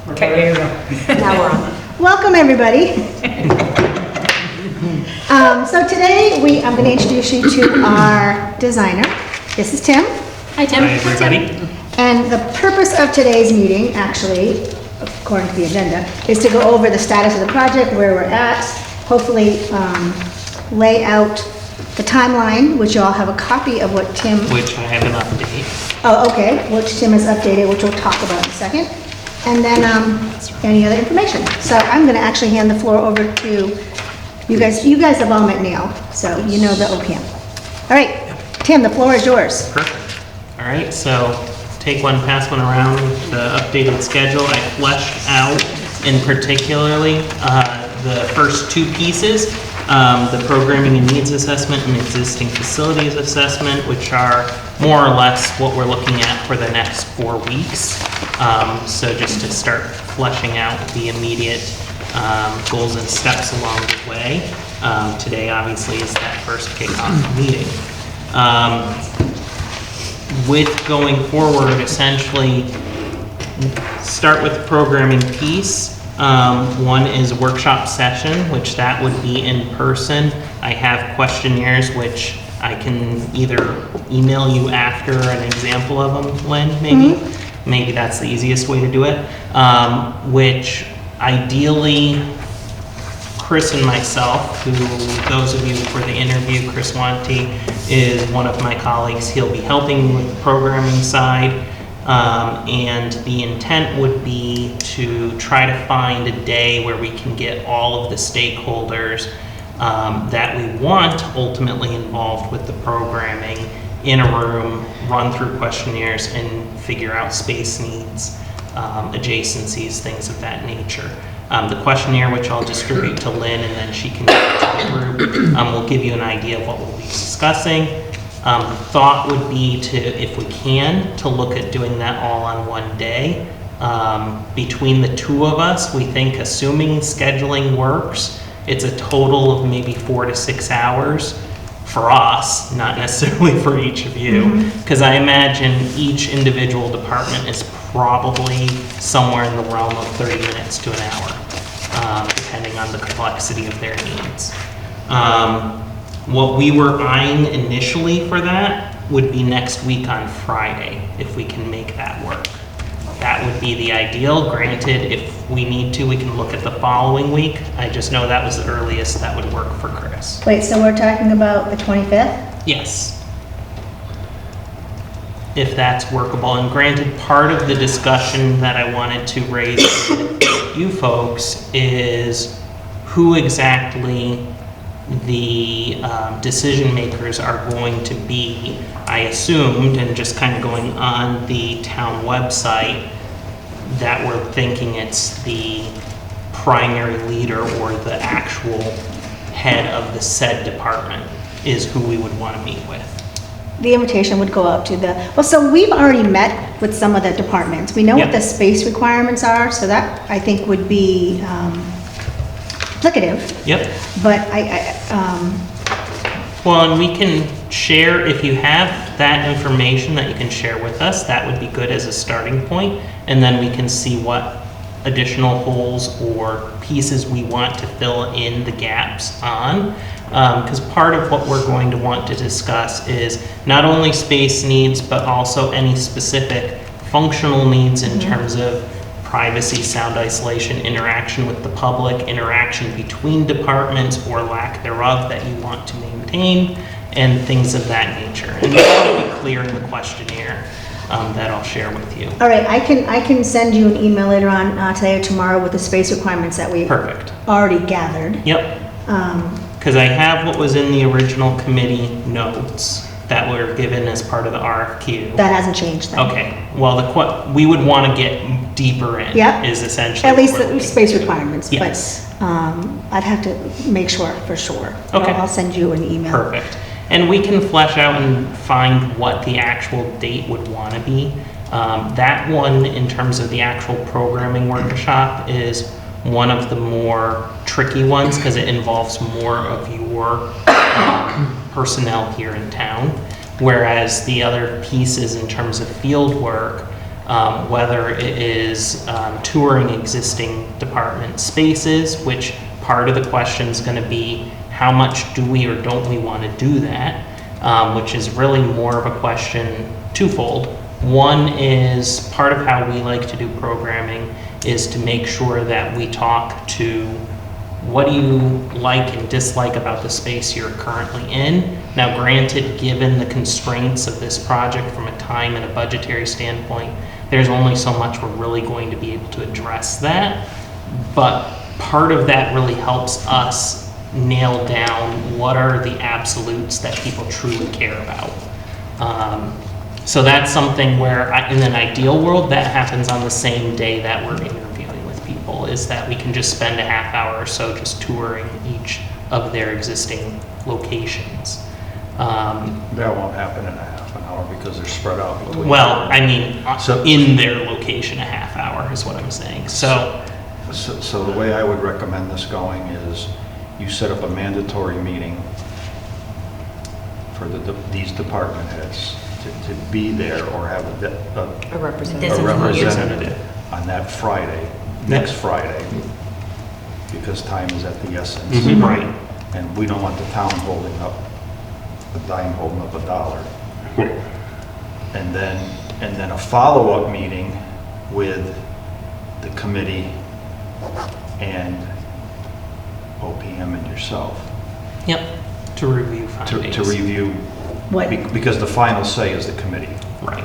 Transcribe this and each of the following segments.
Okay, there you go. Now we're on. Welcome, everybody. So today I'm going to introduce you to our designer. This is Tim. Hi, Tim. Hi, everybody. And the purpose of today's meeting, actually, according to the agenda, is to go over the status of the project, where we're at, hopefully lay out the timeline, which you all have a copy of what Tim... Which I have an update. Oh, okay, which Tim has updated, which we'll talk about in a second. And then any other information. So I'm going to actually hand the floor over to you guys. You guys have all met Neil, so you know the OPM. All right, Tim, the floor is yours. Perfect. All right, so take one, pass one around, the updated schedule. I fleshed out in particularly the first two pieces, the programming and needs assessment and existing facilities assessment, which are more or less what we're looking at for the next 4 weeks. So just to start fleshing out the immediate goals and steps along the way. Today obviously is that first kickoff meeting. With going forward, essentially start with the programming piece. One is a workshop session, which that would be in person. I have questionnaires which I can either email you after an example of them, Lynn, maybe. Mm-hmm. Maybe that's the easiest way to do it. Which ideally, Chris and myself, who those of you for the interview, Chris Wanty is one of my colleagues. He'll be helping me with the programming side. And the intent would be to try to find a day where we can get all of the stakeholders that we want ultimately involved with the programming in a room, run through questionnaires, and figure out space needs, adjacencies, things of that nature. The questionnaire, which I'll distribute to Lynn and then she can give it to the group, will give you an idea of what we'll be discussing. The thought would be to, if we can, to look at doing that all on one day. Between the two of us, we think, assuming scheduling works, it's a total of maybe 4 to 6 hours for us, not necessarily for each of you, because I imagine each individual department is probably somewhere in the realm of 30 minutes to an hour, depending on the complexity of their needs. What we were eyeing initially for that would be next week on Friday, if we can make that work. That would be the ideal. Granted, if we need to, we can look at the following week. I just know that was the earliest that would work for Chris. Wait, so we're talking about the 25th? Yes. If that's workable. And granted, part of the discussion that I wanted to raise with you folks is who exactly the decision makers are going to be. I assumed, and just kind of going on the town website, that we're thinking it's the primary leader or the actual head of the said department is who we would want to meet with. The invitation would go out to the, well, so we've already met with some of the departments. We know what the space requirements are, so that I think would be applicative. Yep. But well, and we can share, if you have that information that you can share with us, that would be good as a starting point, and then we can see what additional holes or pieces we want to fill in the gaps on. Because part of what we're going to want to discuss is not only space needs, but also any specific functional needs in terms of privacy, sound isolation, interaction with the public, interaction between departments or lack thereof that you want to maintain, and things of that nature. And that will be clear in the questionnaire that I'll share with you. all right, I can send you an email later on today or tomorrow with the space requirements that we've Perfect. already gathered. Yep. Because I have what was in the original committee notes that were given as part of the RFQ. That hasn't changed then. Okay, well, we would want to get deeper in, is essentially. At least what we're the looking space to. requirements, Yes. but I'd have to make sure for sure. Okay. I'll send you an email. Perfect. And we can flesh out and find what the actual date would want to be. That one, in terms of the actual programming workshop, is one of the more tricky ones because it involves more of your personnel here in town. Whereas the other pieces in terms of field work, whether it is touring existing department spaces, which part of the question is going to be how much do we or don't we want to do that, which is really more of a question twofold. One is part of how we like to do programming is to make sure that we talk to what do you like and dislike about the space you're currently in. Now, granted, given the constraints of this project from a time and a budgetary standpoint, there's only so much we're really going to be able to address that. But part of that really helps us nail down what are the absolutes that people truly care about. So that's something where, in an ideal world, that happens on the same day that we're interviewing with people, is that we can just spend a half hour or so just touring each of their existing locations. That won't happen in a half an hour because they're spread out between. Well, I mean, So- in their location, a half hour is what I'm saying. So, So the way I would recommend this going is you set up a mandatory meeting for these department heads to be there or have A a representative. representative on that Friday, next Friday, because time is at the essence. Mhm. Right. And we don't want the town holding up a dime, holding up a dollar. And then a follow-up meeting with the committee and OPM and yourself yep, to review to findings. review, What? because the final say is the committee. Right.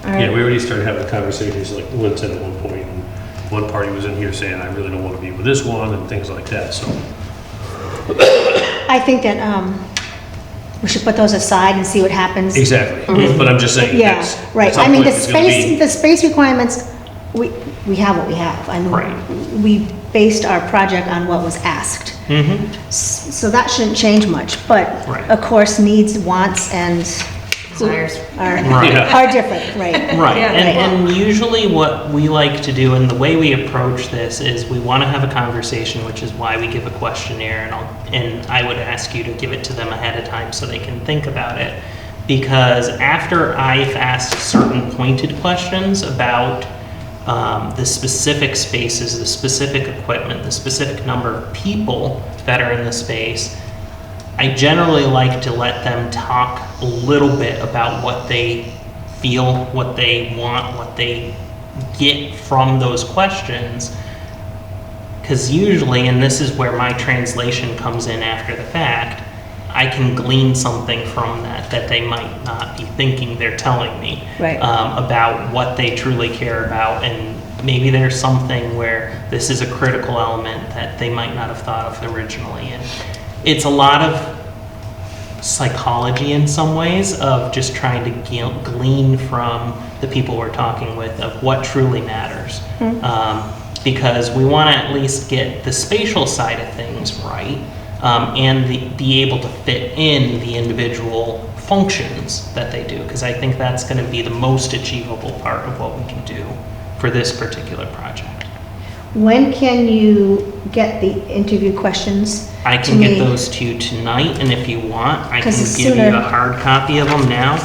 All Yeah, right. we already started having conversations, like Lynn said at one point, and one party was in here saying, I really don't want to be with this one, and things like that, so. I think that we should put those aside and see what happens. Exactly, but I'm just saying, Yeah, that's. right. at some I mean, the point, it's gonna space, be- the space requirements, we have what we have. I mean, Right. we based our project on what was asked. Mm-hmm. So that shouldn't change much, but Right. of course, needs, wants, and Desires. are Right. are different, right? Right, Yeah, and usually what we like to do and the way we approach this is we want to have a conversation, which is why we give a questionnaire, and I would ask you to give it to them ahead of time so they can think about it. Because after I've asked certain pointed questions about the specific spaces, the specific equipment, the specific number of people that are in the space, I generally like to let them talk a little bit about what they feel, what they want, what they get from those questions. Because usually, and this is where my translation comes in after the fact, I can glean something from that they might not be thinking they're telling me. Right. About what they truly care about, and maybe there's something where this is a critical element that they might not have thought of originally. And it's a lot of psychology in some ways of just trying to glean from the people we're talking with of what truly matters. Because we want to at least get the spatial side of things right, and be able to fit in the individual functions that they do, because I think that's going to be the most achievable part of what we can do for this particular project. When can you get the interview questions? I to can get me? those to you tonight, and if you want, I can 'Cause the give you sooner- a hard copy of them now.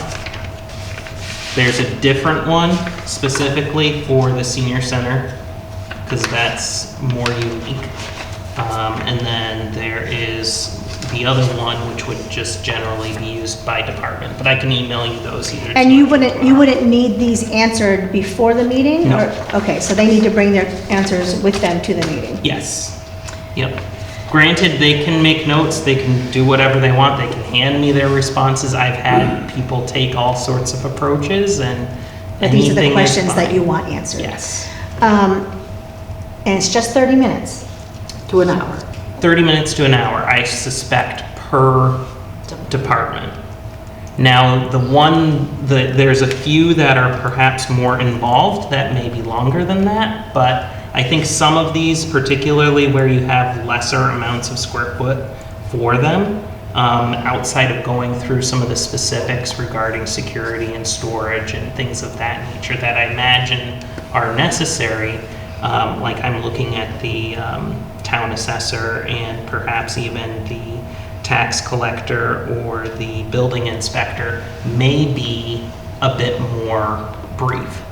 There's a different one specifically for the senior center, because that's more unique. And then there is the other one, which would just generally be used by department, but I can email you those either. And you tonight or wouldn't need these answered before the meeting? No. Or- Okay, so they need to bring their answers with them to the meeting? Yes. Yep. Granted, they can make notes, they can do whatever they want, they can hand me their responses. I've had people take all sorts of approaches, and But these are the anything is questions that fine. you want answered? Yes. And it's just 30 minutes? To an hour. 30 minutes to an hour, I suspect, per department. Now, there's a few that are perhaps more involved that may be longer than that, but I think some of these, particularly where you have lesser amounts of square foot for them, outside of going through some of the specifics regarding security and storage and things of that nature that I imagine are necessary, like I'm looking at the town assessor and perhaps even the tax collector or the building inspector may be a bit more brief.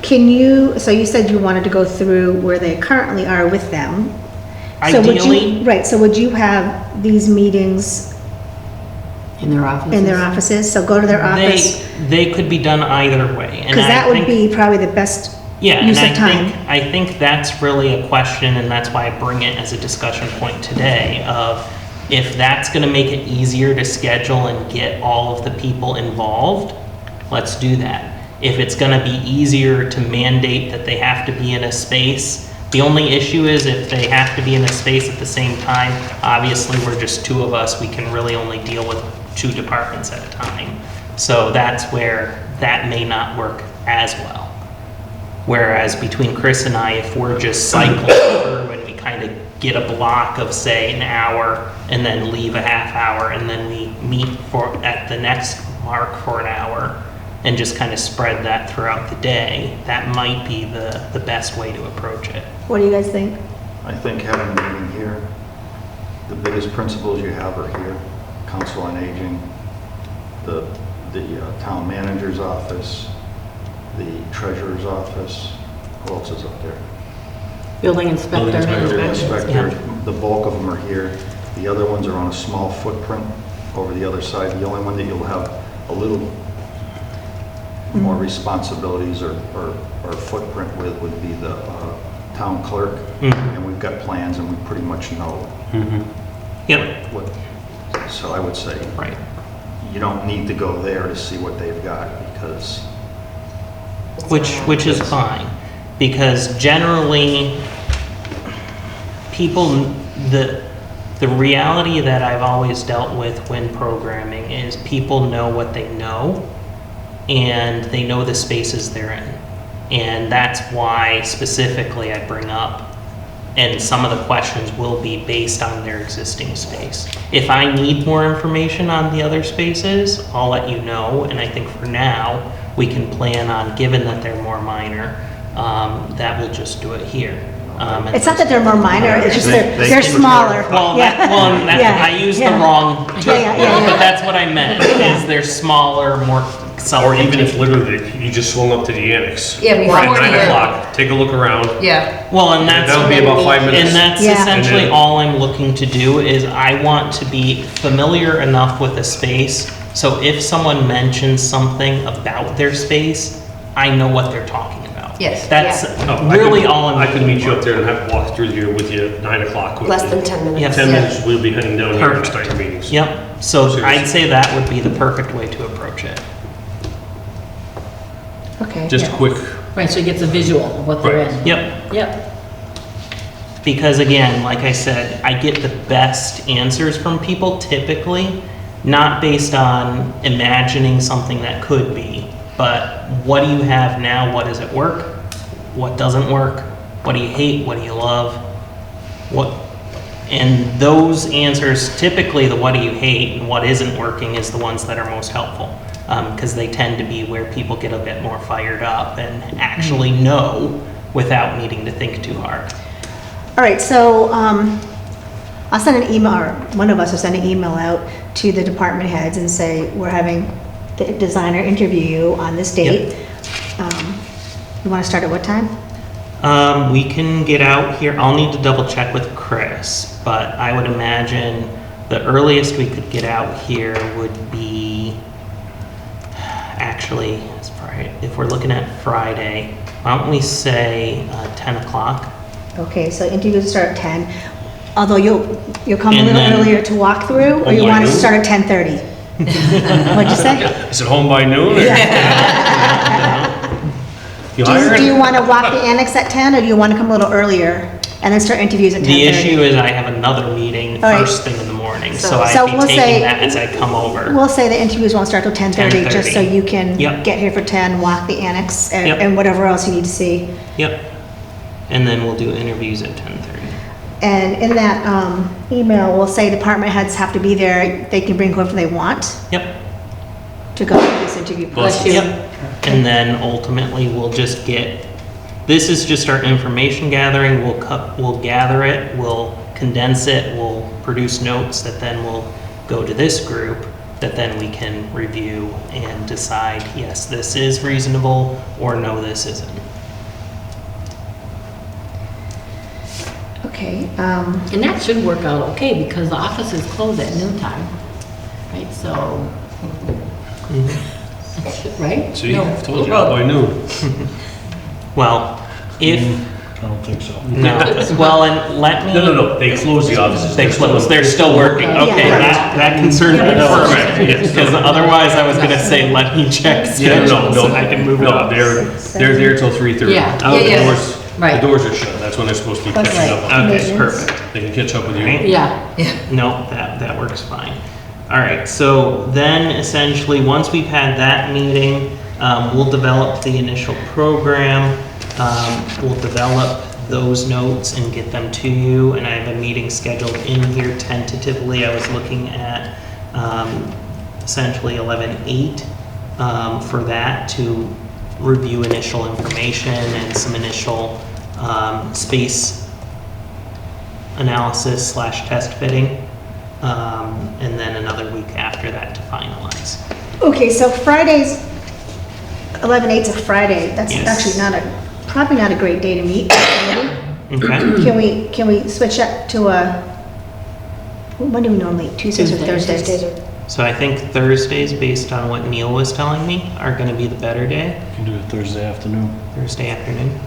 So you said you wanted to go through where they currently are with them. So would you- Ideally, Right, so would you have these meetings In their offices? in their offices? So go to their office? they could be done either way. and Because I that would think- be probably the best Yeah, use and of time. I think that's really a question, and that's why I bring it as a discussion point today, of if that's gonna make it easier to schedule and get all of the people involved, let's do that. If it's gonna be easier to mandate that they have to be in a space, the only issue is if they have to be in a space at the same time, obviously, we're just two of us, we can really only deal with 2 departments at a time. So that's where that may not work as well. Whereas between Chris and I, if we're just cycling through and we kind of get a block of, say, an hour and then leave a half hour and then we meet at the next mark for an hour and just kind of spread that throughout the day, that might be the best way to approach it. What do you guys think? I think having a meeting here, the biggest principles you have are here, Council on Aging, the town manager's office, the treasurer's office, who else is up there? Building inspector. Building inspector. inspector, the bulk of them are here. The other ones are on a small footprint over the other side. The only one that you'll have a little more responsibilities or footprint with would be the town clerk. And we've got plans and we pretty much know Yep, what, so I would say, right. you don't need to go there to see what they've got because Which is fine, because generally, people, the reality that I've always dealt with when programming is people know what they know, and they know the spaces they're in. And that's why specifically I bring up, and some of the questions will be based on their existing space. If I need more information on the other spaces, I'll let you know, and I think for now, we can plan on, given that they're more minor, that we'll just do it here. And It's not that they're more minor, it's just They they're can smaller. Well, Yeah. I used the Yeah. wrong term, Yeah. but that's what I meant, is they're smaller, more Or even if self-contained. literally you just swung up to the annex. Yeah, before At you 9 get- o'clock, take a look around. Yeah. Well, and that's. That would be about 5 minutes. And that's Yeah. essentially And then- all I'm looking to do is I want to be familiar enough with the space, so if someone mentions something about their space, I know what they're talking about. Yes. That's Oh, I really could- all I'm. I could looking meet you for. up there and have walk through here with you at 9 o'clock. Less than 10 minutes. Yes. 10 Yeah. minutes, we'll be heading down here and Perfect. start your meetings. Yep, so Seriously. I'd say that would be the perfect way to approach it. Okay. Just yeah. quick, Right, so he gets a visual of what they're Right. in. Yep, Yep. because again, like I said, I get the best answers from people typically, not based on imagining something that could be, but what do you have now? What does it work? What doesn't work? What do you hate? What do you love? What? And those answers, typically the what do you hate and what isn't working is the ones that are most helpful, because they tend to be where people get a bit more fired up and actually know without needing to think too hard. All right, so I'll send an email, or one of us will send an email out to the department heads and say, we're having the designer interview you on this date. You want to start at what time? We can get out here, I'll need to double check with Chris, but I would imagine the earliest we could get out here would be, actually, it's Friday. If we're looking at Friday, why don't we say 10 o'clock? Okay, so interviews start at 10, although you'll come a And little then- earlier to walk through, or you by want to noon? start at 10:30? What'd you say? is it home by noon? or- You Do hiring? you want to walk the annex at 10, or do you want to come a little earlier and then start interviews at 10:30? The issue is I have another meeting All right. first thing in the morning, so So I'd we'll be say- taking that as I come over. We'll say the interviews won't start till 10:30, just so 10:30. you can Yep. get here for 10, walk the annex, Yep. and whatever else you need to see. Yep. And then we'll do interviews at 10:30. And in that email, we'll say department heads have to be there, they can bring whoever they want Yep. to go through this interview Bless process. you. Yep. And then ultimately, we'll just get, this is just our information gathering. We'll gather it, we'll condense it, we'll produce notes that then will go to this group. that then we can review and decide, yes, this is reasonable, or no, this isn't. Okay, And that should work out okay because the offices close at noontime, right? So, right? See, No. I told you, by noon. Well, if, I don't think so. no, well, and let me. No, they close the offices. They close, they're still working, okay, Yeah. that concerns me Yeah. perfect, Yes. because otherwise I was gonna say, let me check Yeah, schedules no, and I can move it no, up. they're there till 3:30. Yeah. The Yeah. doors- Right. The doors are shut, that's when they're supposed to be That's catching right. up on. Okay, perfect. They can catch up with you. Right. Yeah. No, that works fine. All right, so then essentially, once we've had that meeting, we'll develop the initial program. We'll develop those notes and get them to you, and I have a meeting scheduled in here tentatively. I was looking at essentially 11/8 for that to review initial information and some initial space analysis / test fitting, and then another week after that to finalize. okay, so Fridays, 11/8's a Friday. That's Yes. actually probably not a great day to meet. Okay? Can we switch up to when do we normally, Tuesdays or Tuesdays. Thursdays? So I think Thursdays, based on what Neil was telling me, are gonna be the better day, You can do it Thursday afternoon. Thursday afternoon.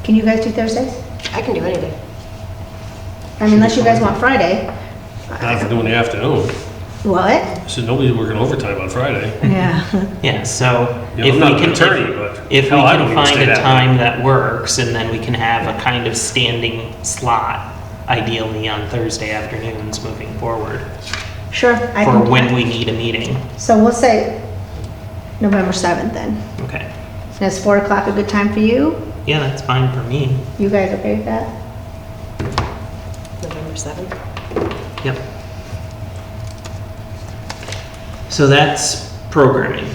Can you guys do Thursdays? I can do any day. I mean, unless you guys want Friday. Not for doing the afternoon. What? I said, nobody's working overtime on Friday. Yeah. Yeah, so You know, if I'm we not an can, attorney, but if we hell, I don't can even find stay a that time late. that works, and then we can have a kind of standing slot, ideally on Thursday afternoons moving forward, Sure. I for can. when we need a meeting. So we'll say November 7th then. Okay. And is 4 o'clock a good time for you? Yeah, that's fine for me. You guys okay with that? November 7th. Yep. So that's programming.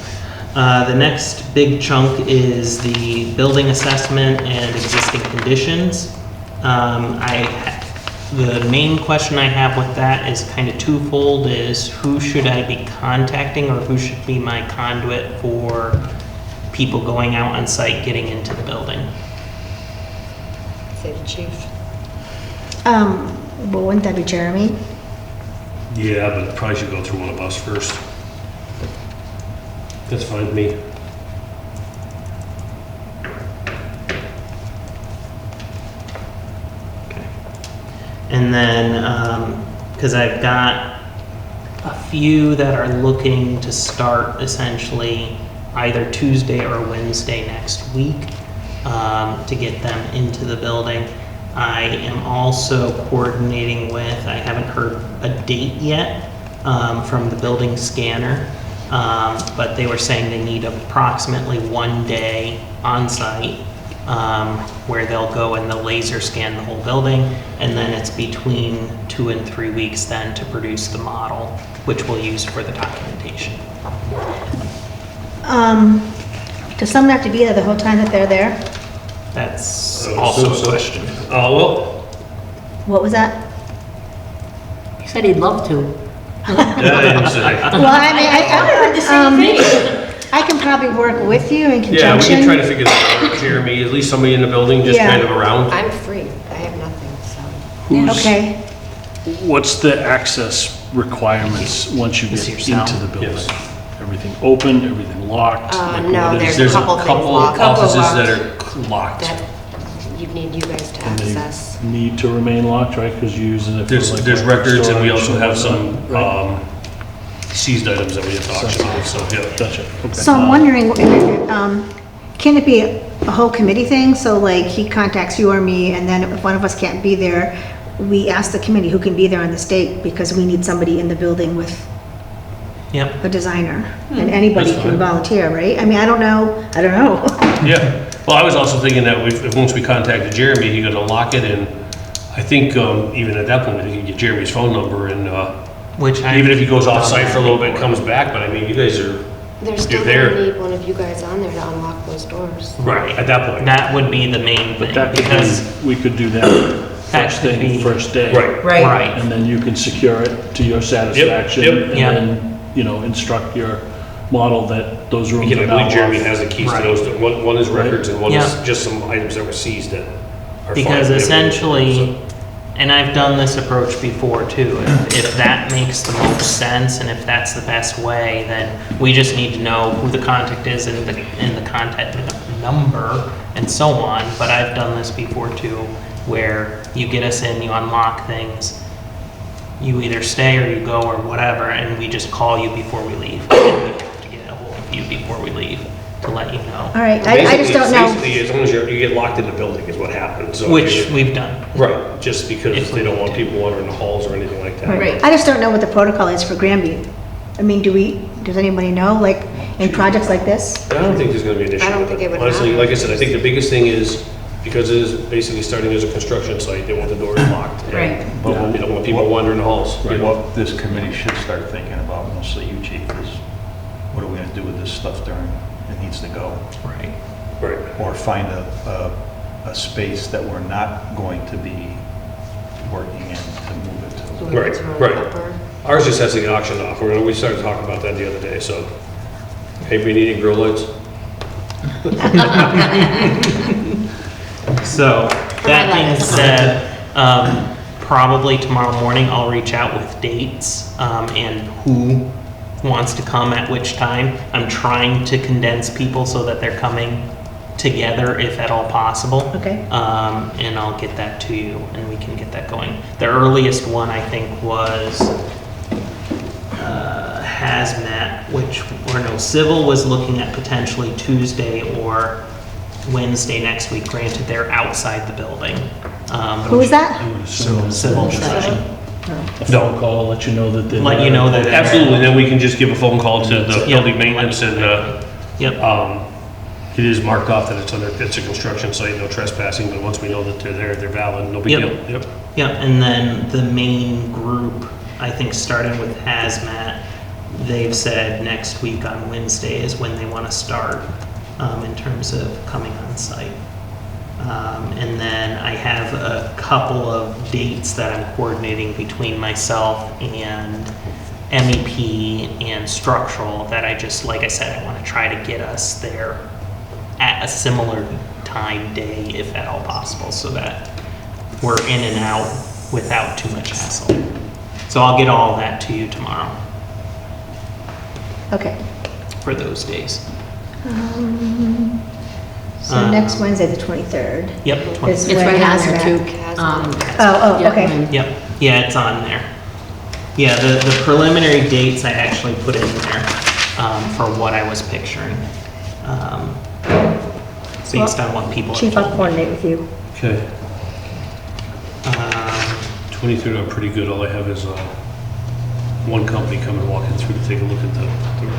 The next big chunk is the building assessment and existing conditions. The main question I have with that is kind of twofold, is who should I be contacting, or who should be my conduit for people going out on site, getting into the building? Say the chief. Well, wouldn't that be Jeremy? Yeah, but probably should go through one of us first. That's fine with me. Okay. And then, because I've got a few that are looking to start essentially either Tuesday or Wednesday next week, to get them into the building. I am also coordinating with, I haven't heard a date yet, from the building scanner, but they were saying they need approximately 1 day on site, where they'll go and they'll laser scan the whole building, and then it's between 2 and 3 weeks then to produce the model, which we'll use for the documentation. Does someone have to be there the whole time that they're there? That's I would also assume a so. question. Oh, well, What was that? He said he'd love to. yeah, I didn't say. Well, I mean, I can probably work with you in Yeah, we conjunction. can try to figure that out, Jeremy, at least somebody in the building, just Yeah. kind of around. I'm free. I have nothing, so. Who's, Okay, what's the access requirements once you Is get yourself? into the building? Yes. Everything open, everything locked? Like, No, what is- there's a couple things locked. offices Couple that are locked. That you need you guys to and they access. Need to remain locked, right? Because you're using it for There's, like there's records, and we also have storage some, and whatnot, right? seized items that we have to auction off, so, yeah. Gotcha, okay. so I'm wondering, can it be a whole committee thing? So like he contacts you or me, and then if one of us can't be there, we ask the committee who can be there on this date, because we need somebody in the building with Yep. a designer, and anybody That's can fine. volunteer, right? I mean, I don't know. Yeah, well, I was also thinking that if once we contacted Jeremy, he could unlock it, and I think, even at that point, we could get Jeremy's phone number, and, Which I. even if he goes off-site for a little bit and comes back, but I mean, you guys are, They're still there. gonna need one of you guys on there to unlock those doors. right, at that point. That would be the main thing, But that could because, be, we could do that That first should thing, be- first day. Right. Right. And then you can secure it to your satisfaction. yep. And Yep. then, instruct your model that those rooms Again, are I now believe Jeremy off. has the keys to Right. those. One is records and one is Yeah. just some items that were seized that are fine. Because Yeah, essentially, and I've done this approach before too, if that makes the most sense and if that's the best way, then we just need to know who the contact is and the contact number and so on. But I've done this before too, where you get us in, you unlock things, you either stay or you go or whatever, and we just call you before we leave. And we have to get a hold of you before we leave to let you know. All right, I just don't know. Basically, as long as you get locked in the building is what happens. So Which if you- we've done. Right, just because If they we don't need want to. people wandering the halls or anything like that. Right. I just don't know what the protocol is for Granby. I mean, does anybody know, like, in projects like this? I don't think there's gonna be an issue I don't with think it would Honestly, matter. like I said, I think the biggest thing is, because it is basically starting as a construction site, they want the doors locked. and Right. They don't want people wandering the halls. What this committee should start thinking about, mostly you, chief, is what are we gonna do with this stuff during, it needs to go? Right. Right. Or find a space that we're not going to be working in to move it to. Move it Right, to an right. upper. Ours just has to get auctioned off. We started talking about that the other day, so. Hey, we need any grow lights? So, that my being life. said, probably tomorrow morning I'll reach out with dates, and who wants to come at which time. I'm trying to condense people so that they're coming together if at all possible. Okay. And I'll get that to you and we can get that going. The earliest one I think was hazmat, civil was looking at potentially Tuesday or Wednesday next week. Granted, they're outside the building. Who is that? I would assume Civil design. a phone call, let you know that they're. Let you know that they're- Absolutely, then we can just give a phone call to the Yep. building maintenance and, Yep, it is marked off that it's a construction site, no trespassing, but once we know that they're there, they're valid, no big Yep. deal. Yep. yep, and then the main group, I think starting with hazmat, they've said next week on Wednesday is when they want to start, in terms of coming on site. And then I have a couple of dates that I'm coordinating between myself and MEP and structural that I just, like I said, I want to try to get us there at a similar time, day, if at all possible, so that we're in and out without too much hassle. So I'll get all that to you tomorrow Okay. for those days. So next Wednesday, the 23rd. Yep, Is 20, It's when right on there hazmat- too. Oh, yeah, okay. when- yep, yeah, it's on there. Yeah, the preliminary dates I actually put in there, for what I was picturing. Based on what people. Chief, have I'll told me. coordinate with you. Okay. Um, 23rd, I'm pretty good. All I have is one company coming walking through to take a look at the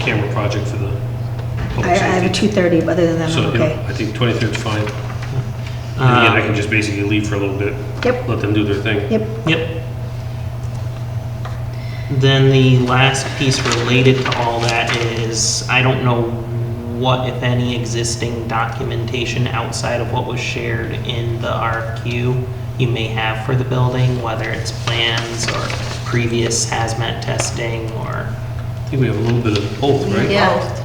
camera project for the I public have a safety. 2:30, but other than that, So, I'm yeah, okay. I think 23rd's fine. And again, I can just basically leave for a little bit. Yep. Let them do their thing. Yep. Yep. Then the last piece related to all that is, I don't know what, if any, existing documentation outside of what was shared in the RFQ you may have for the building, whether it's plans or previous hazmat testing or. I think we have a little bit of both, right? Yeah.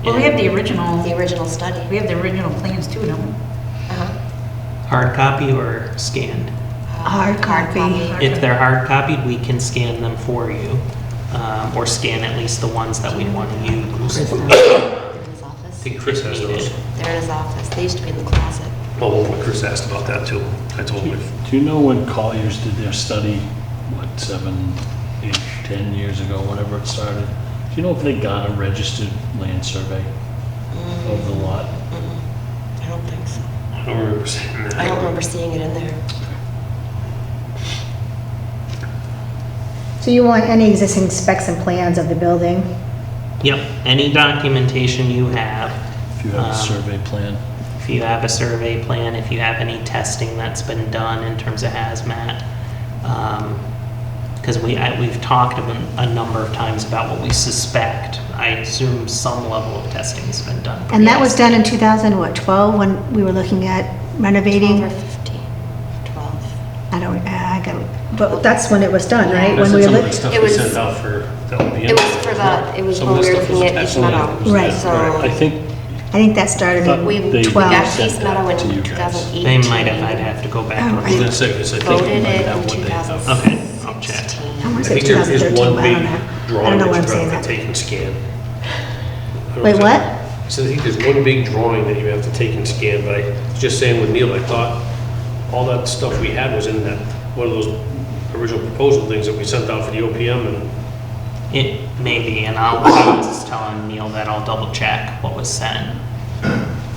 Well, we have the original, The original study. we have the original plans too, don't we? Uh-huh. Hard copy or scanned? Hard copy. If they're hard copied, we can scan them for you, or scan at least the ones that we want to use. In his I office. think Chris has those. They're in his office. They used to be in the closet. Oh, well, Chris asked about that too. I told him. Do you know when Colliers did their study, what, 7, 8, 10 years ago, whenever it started? Do you know if they got a registered land survey of the lot? I don't think so. I don't remember saying that. I don't remember seeing it in there. So you want any existing specs and plans of the building? Yep, any documentation you have. If you have a Um, survey plan? If you have a survey plan, if you have any testing that's been done in terms of hazmat. Because we've talked a number of times about what we suspect. I assume some level of testing has been done. And that was done in 2012, when we were looking at 12 renovating? or 15. 12. I got, but that's when it was done, right? That's When we some of the lived. stuff It we was- sent out for, that would be in It was there. for the, it was Some when of we the were stuff was looking at East absolutely- Meadow. Right. So I think I think that started we in They- we 12. got sent East that Meadow to you in guys. 2018. They might have, I'd have to go back. Oh, and I was look. gonna say, because I think Voted we might it have in what they have. 2016. Okay, I'll check. I want I to say think there is 2013, one but I big don't know. I drawing don't know that what you I'm saying have to that. take and scan. I don't Wait, know what? So I think there's one big drawing that you have to take and scan, but I was just saying with Neil, I thought all that stuff we had was in that, one of those original proposal things that we sent out for the OPM, and It may be, and I was just telling Neil that I'll double check what was sent.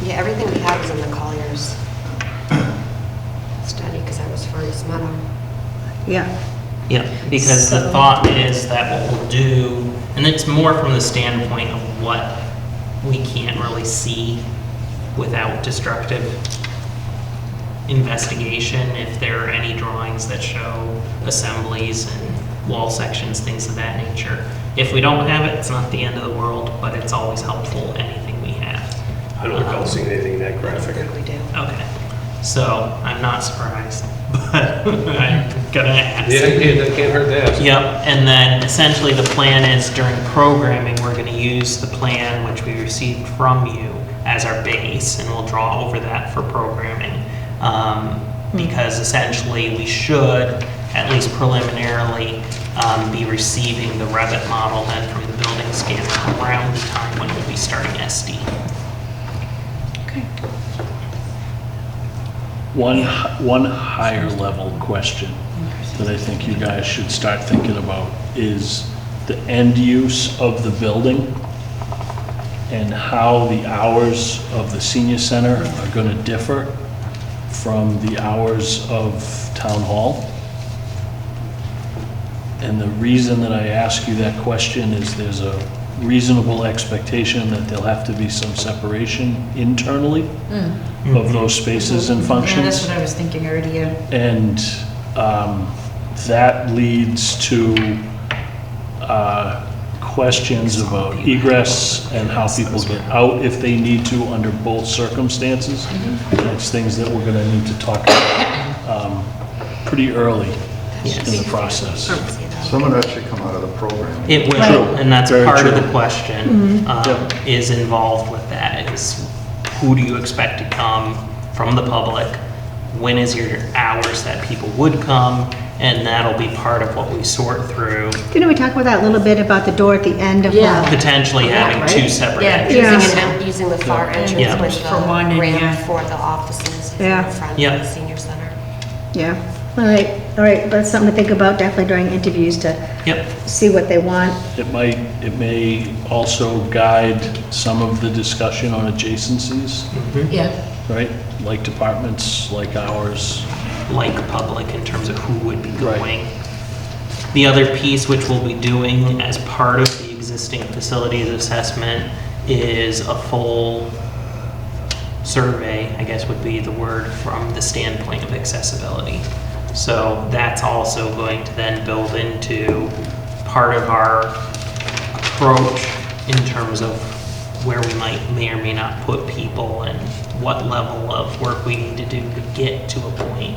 Yeah, everything we had was in the Colliers study, because that was for East Meadow. Yeah. Yep, because the So- thought is that what we'll do, and it's more from the standpoint of what we can't really see without destructive investigation, if there are any drawings that show assemblies and wall sections, things of that nature. If we don't have it, it's not the end of the world, but it's always helpful, anything we have. I don't recall seeing anything that I don't graphic. think we do. Okay, so I'm not surprised, but I'm gonna ask. Yeah, that can't hurt to ask. Yep, and then essentially the plan is during programming, we're gonna use the plan which we received from you as our base, and we'll draw over that for programming. Because essentially we should, at least preliminarily, be receiving the Revit model then from the building scanner around the time when we'll be starting SD. one higher level question that I think you guys should start thinking about is the end use of the building and how the hours of the senior center are going to differ from the hours of town hall. And the reason that I ask you that question is there's a reasonable expectation that there'll have to be some separation internally of those spaces and Yeah, functions. that's what I was thinking already, yeah. And that leads to questions about egress and how people get out if they need to under both circumstances. That's things that we're gonna need to talk about pretty early in the process. Some of that should come out of the program. It will, Right. and that's Very part of true. the question, Yep. is involved with that, is who do you expect to come from the public? When is your hours that people would come? And that'll be part of what we sort through, Didn't we talk about that a little bit about the door at the end of Yeah. the? potentially Yeah, having right? two separate Yeah. entrances. Yeah. Using the far Yeah. entrance with For one the and, yeah. ramp for the offices Yeah. in front Yeah. of the senior center. Yeah, all right, that's something to think about definitely during interviews to Yep, see what they want. It may also guide some of the discussion on adjacencies, Yeah. right? Like departments, like ours. like public in terms of who would be Right. going. The other piece which we'll be doing as part of the existing facilities assessment is a full survey, I guess would be the word, from the standpoint of accessibility. So that's also going to then build into part of our approach in terms of where we may or may not put people and what level of work we need to do to get to a point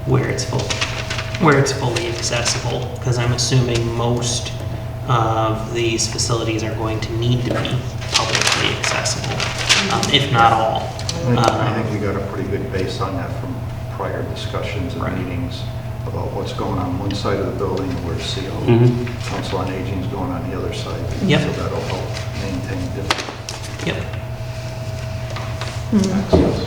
where it's fully accessible. Because I'm assuming most of these facilities are going to need to be publicly accessible, if not all. I think we got a pretty good base on that from prior discussions and Right. meetings about what's going on one side of the building, where CO, Council on Aging is going on the other side. Yep. So that'll help maintain different Yep. access.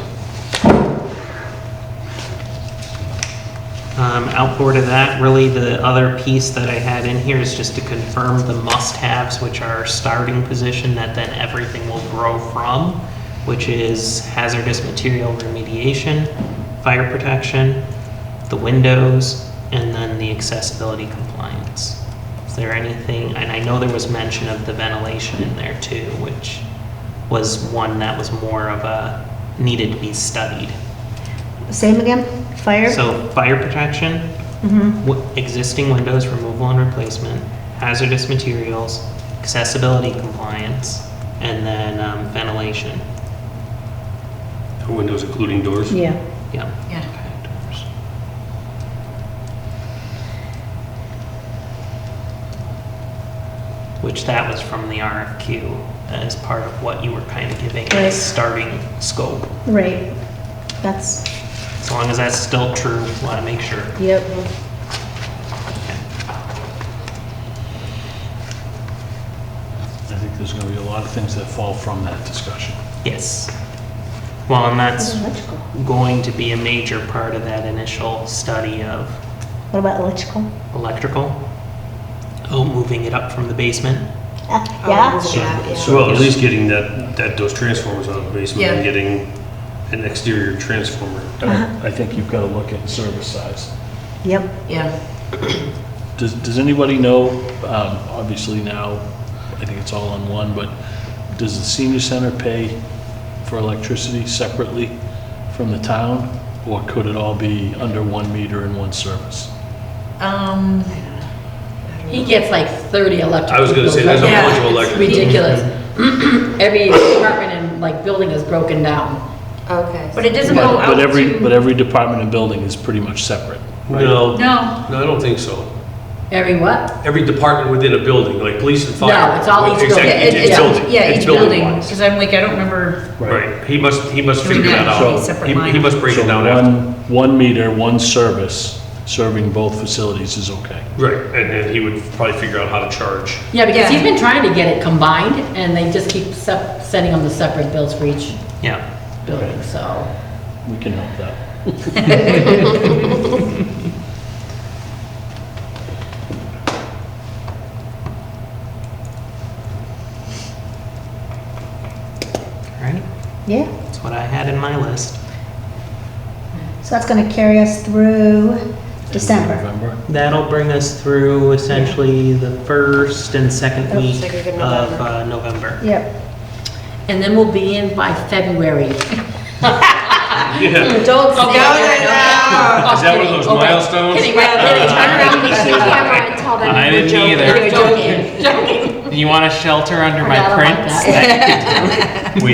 Outboard of that, really the other piece that I had in here is just to confirm the must-haves, which are our starting position that then everything will grow from, which is hazardous material remediation, fire protection, the windows, and then the accessibility compliance. Is there anything, and I know there was mention of the ventilation in there too, which was one that was more of a, needed to be studied. Same again, fire? So fire protection, existing windows removal and replacement, hazardous materials, accessibility compliance, and then ventilation. Windows including doors. Yeah, Yeah. Yeah. which that was from the RFQ as part of what you were kind of giving Right. as starting scope. Right. That's, As long as that's still true, want to make sure. yep. I think there's gonna be a lot of things that fall from that discussion. Yes. Well, and that's Electrical. going to be a major part of that initial study of What about electrical? electrical. Oh, moving it up from the basement. Yeah? Yeah. So at least getting those transformers out of the basement and Yeah. getting an exterior transformer. I think you've gotta look at service size. Yep. Yeah. Does anybody know, obviously now, I think it's all on one, but does the senior center pay for electricity separately from the town? Or could it all be under one meter and one service? He gets like 30 electric. I was gonna say, there's a Yeah. bunch of electric. It's ridiculous. Every department and like building is broken down. Okay. But it doesn't go out But to... every department and building is pretty much separate, right? No, No. no, I don't think so. Every what? Every department within a building, like police and fire. No, it's all each building. Exactly, it's Yeah, building. yeah, It's each building, wise. because I'm like, I don't remember... Right, he must figure Doing that that out. separate He line. must break So it down after. one meter, one service, serving both facilities is okay. Right, and he would probably figure out how to charge. Yeah, because Yeah. he's been trying to get it combined and they just keep sending them the separate bills for each Yeah. building, so. We can help that. All right. Yeah. That's what I had in my list. So that's gonna carry us through December. November. That'll bring us through essentially the first and second Oh, week second week of of November. Yep. And then we'll be in by February. Yeah. Don't say that. Is that one of those milestones? Kidding, right, kidding. Turn around and see Camera and tell them I you were didn't joking. either. You're joking, joking. You want to shelter under my Forgot about prints? that. We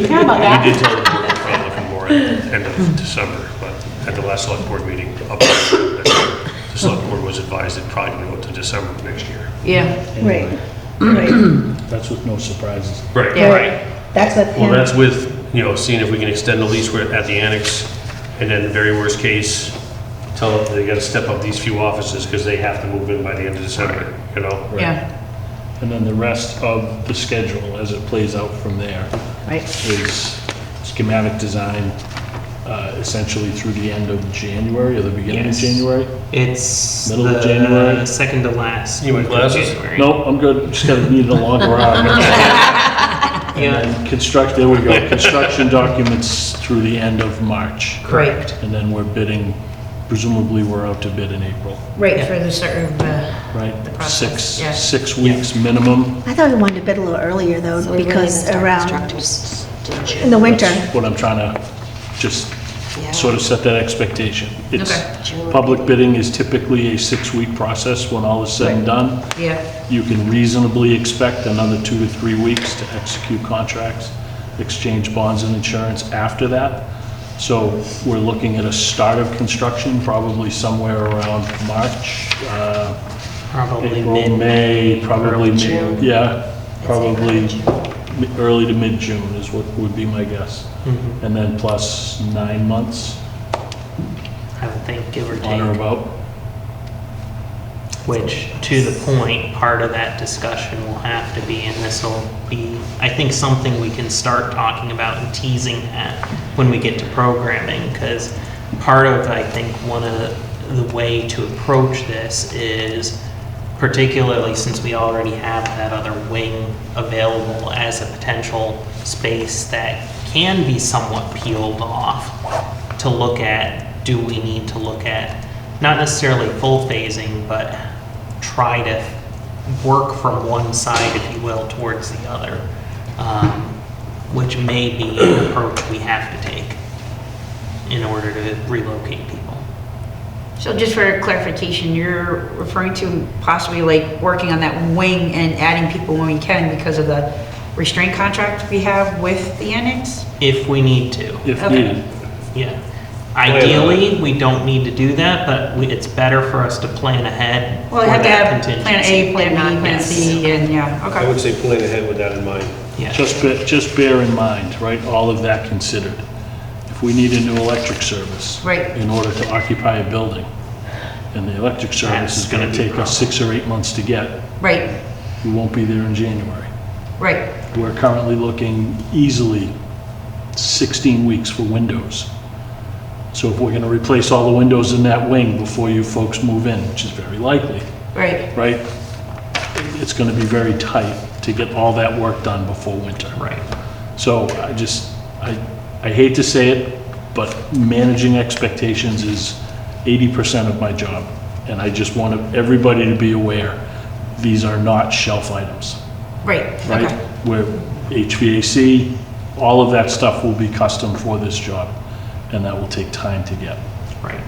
Care about that. did tell the board we're probably looking more at the end of December, but at the last select board meeting, the select board was advised it probably would go to December of next year. Yeah. Right. Right. That's with no surprises. Right. Yeah. Right. That's what Well, him. that's with, seeing if we can extend the lease at the annex, and then very worst case, tell them they gotta step up these few offices, because they have to move in by the end of December, Yeah. And then the rest of the schedule as it plays out from there Right. is schematic design, essentially through the end of January or the beginning Yes. of January. It's Middle of the January? second to last. You want week of glasses? January. Nope, I'm good, just gotta need a longer arm. And Yeah, then there we go, construction documents through the end of March. correct. And then we're bidding, presumably we're out to bid in April, Right, Yeah. for the start of, right? The process, yeah. Six weeks minimum. I thought we wanted to bid a little earlier though, So we really because didn't start around, construction in the winter. That's what I'm trying to just Yeah. sort of set that expectation. It's, Okay. June. public bidding is typically a 6-week process when all is said and done. yeah. You can reasonably expect another 2 to 3 weeks to execute contracts, exchange bonds and insurance after that. So we're looking at a start of construction probably somewhere around March, Probably April, mid May, probably, early June. yeah, I'd say probably early June. early to mid-June is what would be my guess. Mhm. And then plus 9 months I would think, give or on or take. about. Which, to the point, part of that discussion will have to be, and this will be, I think, something we can start talking about and teasing at when we get to programming, because part of, I think, one of the way to approach this is, particularly since we already have that other wing available as a potential space that can be somewhat peeled off, to look at, do we need to look at, not necessarily full phasing, but try to work from one side, if you will, towards the other, which may be an approach we have to take in order to relocate people. So just for clarification, you're referring to possibly like working on that wing and adding people when we can because of the restraint contract we have with the annex? Uh, If we need to, If Okay. needed. yeah. Ideally, we don't need to do that, but it's better for us to plan ahead Well, for you have to that have plan contingency. A, plan B, plan Yes. C, and yeah, I okay. would say plan ahead with that in mind. Yeah. Just bear in mind, right, all of that considered. If we need a new electric service. Right. In order to occupy a building, and the electric service is gonna That's gonna be take us 6 or 8 months to get, Right, we won't be there in January. right, We're currently looking easily 16 weeks for windows. So if we're gonna replace all the windows in that wing before you folks move in, which is very likely, right. right? It's gonna be very tight to get all that work done before winter. Right. So I hate to say it, but managing expectations is 80% of my job. And I just want everybody to be aware, these are not shelf items, Right, right? okay. Where HVAC, all of that stuff will be custom for this job, and that will take time to get, Right.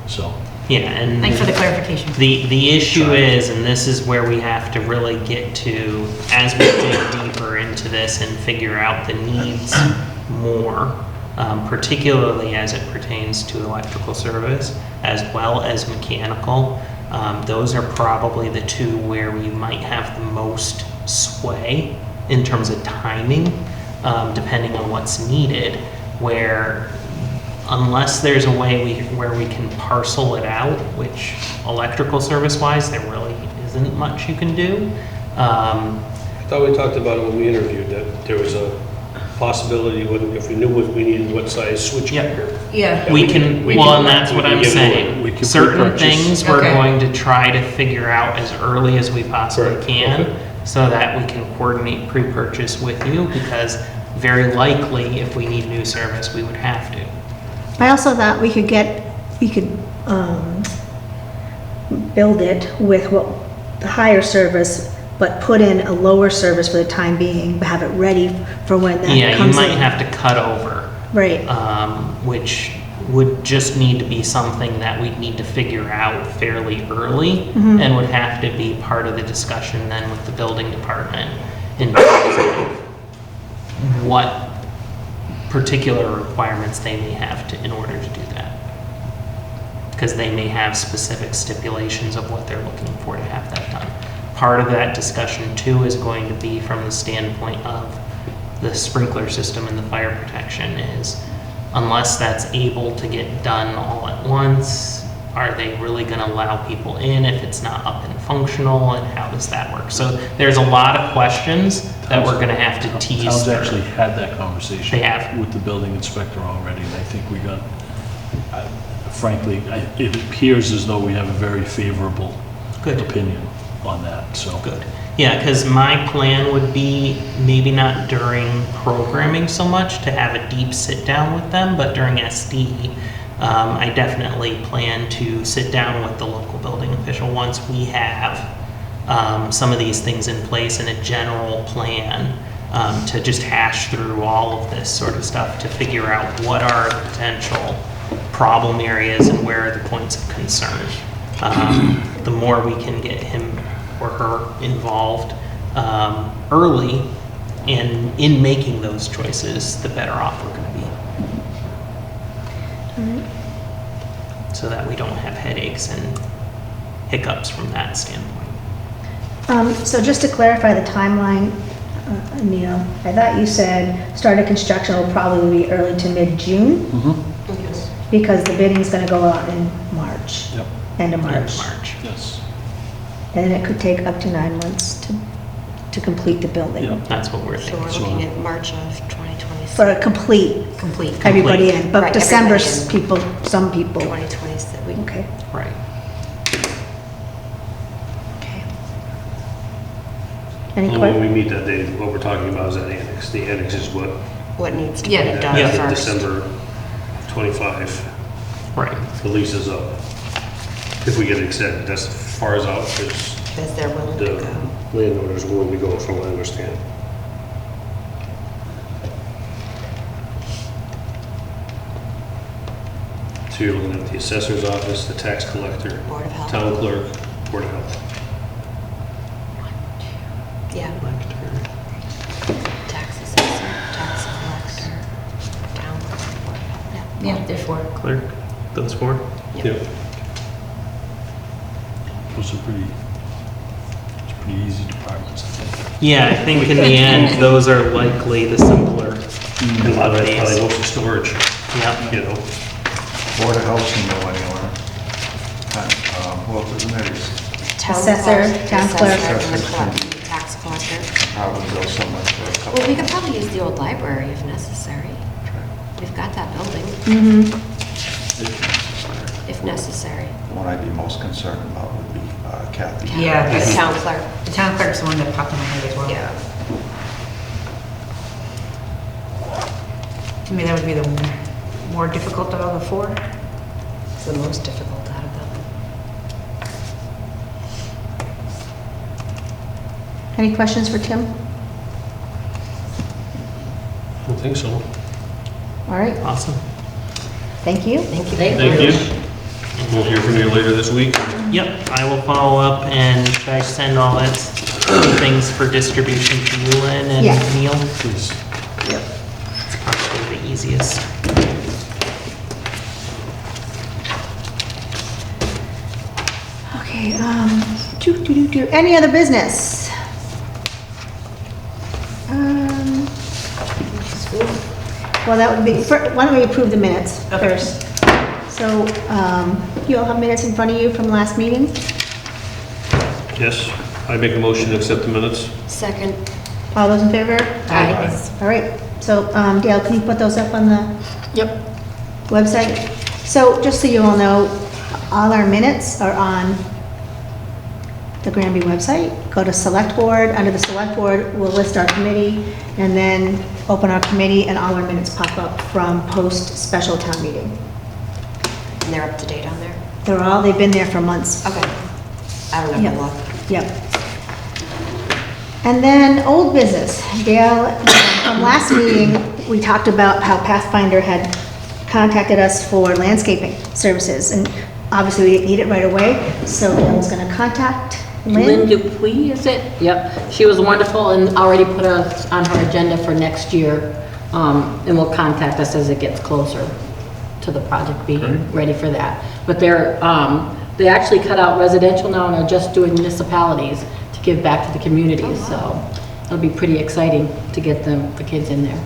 so. Yeah, and Thanks for the clarification. the issue is, and this is where we have to really get to, as we dig deeper into this and figure out the needs more, particularly as it pertains to electrical service, as well as mechanical. Those are probably the two where we might have the most sway in terms of timing, depending on what's needed, where unless there's a way where we can parcel it out, which electrical service-wise, there really isn't much you can do. I thought we talked about it when we interviewed, that there was a possibility, if we knew what we needed, what size switch. Yep. Yeah, We can, we well, can- and that's what we can I'm get saying. We can Certain pre-purchase. things we're Okay. going to try to figure out as early as we possibly Correct. can, Okay. so that we can coordinate pre-purchase with you, because very likely, if we need new service, we would have to. I also thought we could build it with what, the higher service, but put in a lower service for the time being, but have it ready for when that comes in. Yeah, you might have to cut over, Right, which would just need to be something that we'd need to figure out fairly early, Mm-hmm. and would have to be part of the discussion then with the building department in terms of what particular requirements they may have to, in order to do that. Because they may have specific stipulations of what they're looking for to have that done. Part of that discussion too is going to be from the standpoint of the sprinkler system and the fire protection is, unless that's able to get done all at once, are they really gonna allow people in if it's not up and functional, and how does that work? So there's a lot of questions that we're gonna have to tease Towns through. actually had that conversation. They have. With the building inspector already, and I think we got, frankly, it appears as though we have a very favorable Good. opinion on that, so. Good. Yeah, because my plan would be maybe not during programming so much to have a deep sit down with them, but during SD, I definitely plan to sit down with the local building official once we have some of these things in place and a general plan to just hash through all of this sort of stuff to figure out what are the potential problem areas and where are the points of concern. The more we can get him or her involved early in making those choices, the better off we're going to be. So that we don't have headaches and hiccups from that standpoint. so just to clarify the timeline, Neil, I thought you said start of construction will probably be early to mid-June, because the bidding's gonna go out in March, Yep, end of In March. March. yes. And then it could take up to 9 months to complete the building. Yep. That's what we're So we're thinking. looking at March of 2026. For a complete, complete. everybody in, but Right, December, everybody in. people, some people. 2026. Okay. Right. Okay. Any And when we questions? meet that day, what we're talking about is that annex. The annex is what, What needs to Yeah, be done yeah. first? December 25, Right. the lease is up. If we get it extended, that's as far as out as Because they're willing to the go. landowners willing to go, from what I understand. So you're looking at the assessor's office, the tax collector, Board of Health. town clerk, board of health. Yeah, Collector. tax assessor, tax collector, town clerk, board of health. Yeah, there's 4 four. Clerk, those four? Yeah. Those are pretty easy departments, I think. Yeah, I think in the end, those are likely the simpler. And a lot of that's probably mostly storage, Yep. you know. Board of Health can go anywhere. Well, the committees, Town Assessor, clerk, town clerk. assessor, and tax collector. probably go somewhere for a couple. Well, we could probably use the old library if necessary. We've got that building, if necessary. The one I'd be most concerned about would be Kathy. Yeah, The that's- town clerk. The town clerk's the one that popped in my head as well. Yeah. To me, that would be the more difficult of all the four. It's the most difficult out of them. Any questions for Tim? I don't think so. All right, Awesome. thank you. Thank you. Thank you. We'll hear from you later this week. Yep, I will follow up and try to send all that things for distribution to you, Lynn and Yeah. Neil. Please. Yep. It's probably the easiest. Okay, any other business? Well, that would be, why don't we approve the minutes first? So, you all have minutes in front of you from last meeting? Yes, I make a motion to accept the minutes. Second. All those in favor? Aye. All right, so Dale, can you put those up on the Yep. website? So just so you all know, all our minutes are on the Granby website. Go to Select Board, under the Select Board, we'll list our committee, and then open our committee, and all our minutes pop up from post-special town meeting. And they're up to date on there? They've been there for months. Okay. I don't Yep. know. Look. Yep. And then old business. Dale, from last meeting, we talked about how Pathfinder had contacted us for landscaping services, and obviously we didn't need it right away, so Dale was gonna contact Lynn Lynn. Dupuy, is it? Yep. She was wonderful and already put us on her agenda for next year, and will contact us as it gets closer to the project being ready for that. But they actually cut out residential now and are just doing municipalities to give back to the communities, so it'll be pretty exciting to get the kids in there.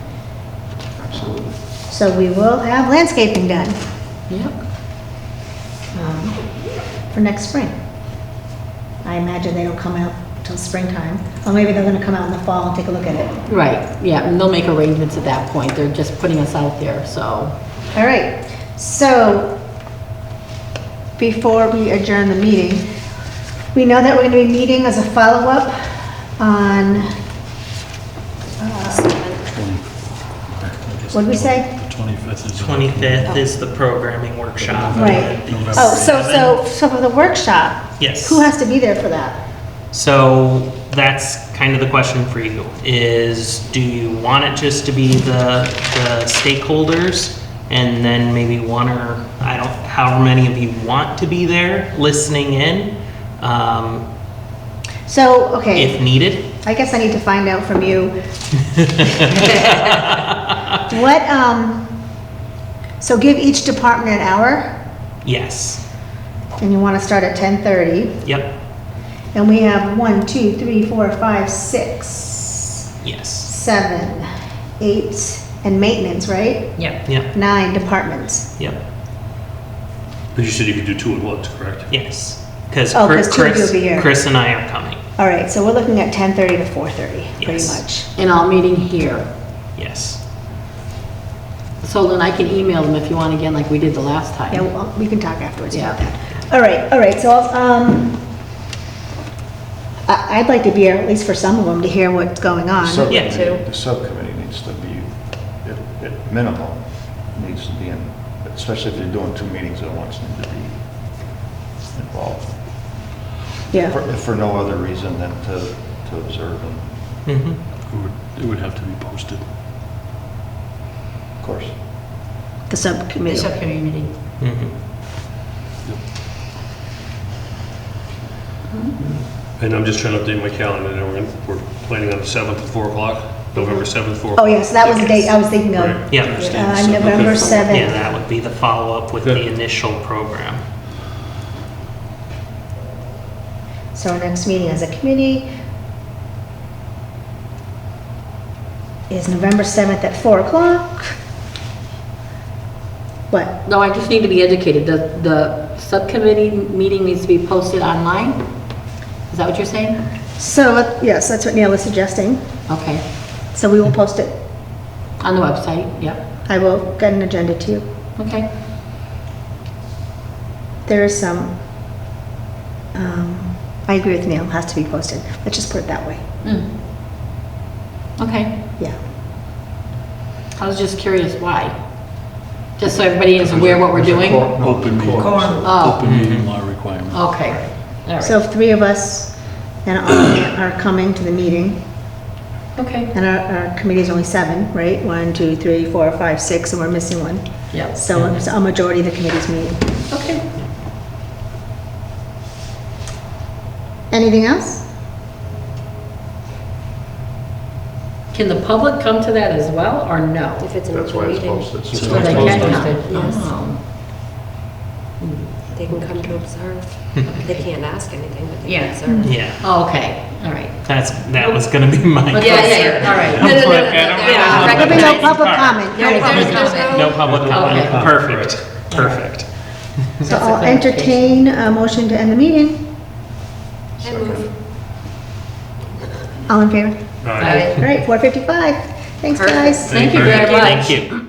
Absolutely. So we will have landscaping done Yep. for next spring. I imagine they don't come out till springtime, or maybe they're gonna come out in the fall and take a look at it. Right, yeah, and they'll make arrangements at that point. They're just putting us out there, so. All right, so before we adjourn the meeting, we know that we're gonna be meeting as a follow-up on, what did we say? The 25th is. 25th is the programming workshop. Right. November Oh, so for the workshop, Yes. who has to be there for that? So that's kind of the question for you, is do you want it just to be the stakeholders and then maybe one or, I don't, however many of you want to be there listening in, So, okay, if needed? I guess I need to find out from you. What, so give each department an hour, Yes. and you wanna start at 10:30, Yep. and we have 1, 2, 3, 4, 5, 6, Yes. 7, 8, and maintenance, right? Yep. Yep. 9 departments. Yep. But you said you could do two at once, correct? Yes. Because Oh, 'cause two of you will be here. Chris and I are coming. All right, so we're looking at 10:30 to 4:30, pretty Yes. much. And all meeting here. Yes. So then I can email them if you want again, like we did the last time. Yeah, well, we can talk afterwards about Yeah. that. All right, so, I'd like to be here, at least for some of them, to hear what's going on. The subcommittee needs to be, at minimum, needs to be in, especially if you're doing two meetings at once, need to be involved. Yeah, If for no other reason than to observe and, Mm-hmm. It would have to be posted. of course. the The subcommittee. subcommittee meeting. Mm-hmm. And I'm just trying to update my calendar, and we're planning on the 7th at 4 o'clock. November 7th, 4. Oh, yes, that was the date I was thinking of. Right. Yeah. November 7th. Yeah, that would be the follow-up with the initial program. So our next meeting as a committee is November 7th at 4 o'clock. What? No, I just need to be educated. The subcommittee meeting needs to be posted online? Is that what you're saying? So, yes, that's what Neil is suggesting. Okay. So we will post it. On the website, yep. I will get an agenda to you. Okay. There is some, I agree with Neil, has to be posted. Let's just put it that way. Okay. Yeah. I was just curious why. Just so everybody is aware what we're doing? Open meeting, Oh, open meeting law requirement. okay. All right. So if 3 of us and are coming to the meeting, Okay. and our committee is only 7, right? 1, 2, 3, 4, 5, 6, and we're missing 1. Yep. So it's a majority of the committee's meeting. Okay. Anything else? Can the public come to that as well, or no? If it's an That's why open it's meeting, posted. So So they can come? Yes. Oh. they can come to observe. They can't ask anything, but they Yeah. can observe. Yeah, Oh, okay, all right. that was gonna be my concern. Yeah, all right. I was like, I don't yeah, know. There'll be no recognize- public comment. No public comment. No public comment. Okay. Perfect, perfect. So That's a I'll clarification. entertain a motion to end the meeting. I move. All in favor? All right. All right, 4:55. Thanks, Perfect. guys. Thank you very much. Thank you.